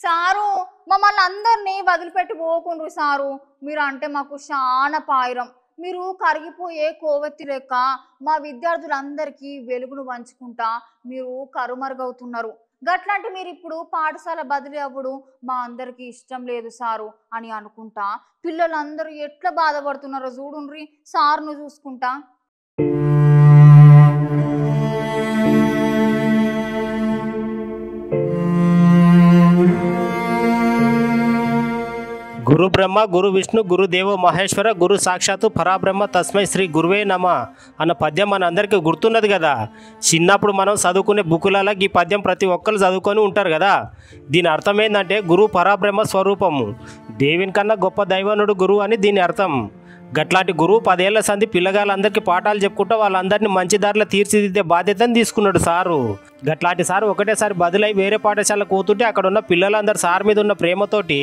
Sir మమ్మల్ని అందరినీ వదిలిపెట్టి పోకుండ్రు సారు. మీరు అంటే మాకు చాలా పాయిరం. మీరు కరిగిపోయే కోవెత్తి లెక్క మా విద్యార్థులందరికీ వెలుగును పంచుకుంటా మీరు కరుమరుగవుతున్నారు. గట్లాంటి మీరు ఇప్పుడు పాఠశాల బదిలీ అవ్వడు మా అందరికీ ఇష్టం లేదు సారు అని అనుకుంటా పిల్లలందరూ ఎట్లా బాధపడుతున్నారో చూడుండ్రి సార్ను చూసుకుంటా. గురు బ్రహ్మ గురు విష్ణు గురు దేవో మహేశ్వర గురు సాక్షాత్తు పరాబ్రహ్మ తస్మై శ్రీ గురువే నమ అన్న పద్యం మన అందరికీ గుర్తున్నది కదా. చిన్నప్పుడు మనం చదువుకునే బుక్కులలో ఈ పద్యం ప్రతి ఒక్కరు చదువుకొని ఉంటారు కదా. దీని అర్థం ఏంటంటే గురువు పరాబ్రహ్మ స్వరూపము, దేవుని కన్నా గొప్ప దైవనుడు గురువు అని దీని అర్థం. గట్లాంటి గురువు 10 ఏళ్ల సంధి పిల్లగాళ్ళందరికీ పాఠాలు చెప్పుకుంటూ వాళ్ళందరినీ మంచి దారిలో తీర్చిదిద్దే బాధ్యతను తీసుకున్నాడు సారు. గట్లాంటి సారు ఒకటేసారి బదులై వేరే పాఠశాలకు పోతుంటే అక్కడ ఉన్న పిల్లలందరూ సార్ మీద ఉన్న ప్రేమతోటి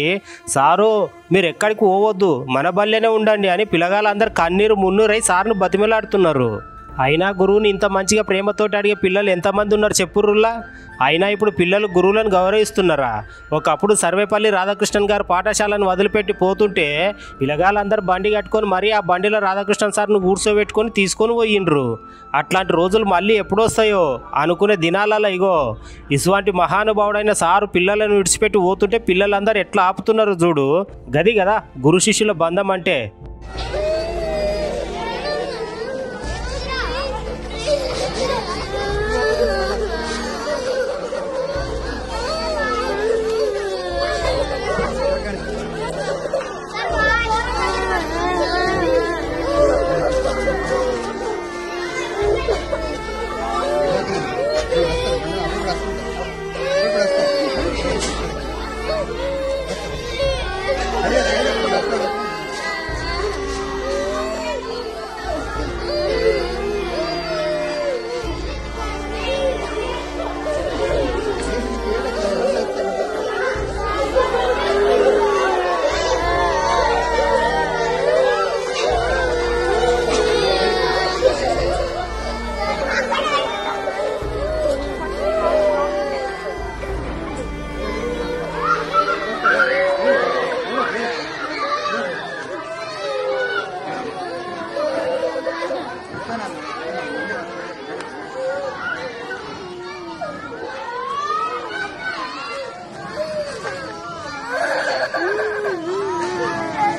సారు మీరు ఎక్కడికి పోవద్దు మన బల్లెనే ఉండండి అని పిల్లగాళ్ళందరూ కన్నీరు మున్నూరై సార్ను బతిమలాడుతున్నారు. అయినా గురువుని ఇంత మంచిగా ప్రేమతోటి అడిగే పిల్లలు ఎంతమంది ఉన్నారు చెప్పుర్రుల్లా. అయినా ఇప్పుడు పిల్లలు గురువులను గౌరవిస్తున్నారా? ఒకప్పుడు సర్వేపల్లి రాధాకృష్ణన్ గారు పాఠశాలను వదిలిపెట్టి పోతుంటే పిల్లగాళ్ళందరూ బండి కట్టుకొని మరీ ఆ బండిలో రాధాకృష్ణన్ సార్ను కూర్చోబెట్టుకొని తీసుకొని పోయిండ్రు. అట్లాంటి రోజులు మళ్ళీ ఎప్పుడు వస్తాయో అనుకునే దినాలలో ఇగో ఇటువంటి మహానుభావుడైన సారు పిల్లలను విడిచిపెట్టి పోతుంటే పిల్లలందరూ ఎట్లా ఆపుతున్నారు చూడు. గది కదా గురు శిష్యుల బంధం అంటే.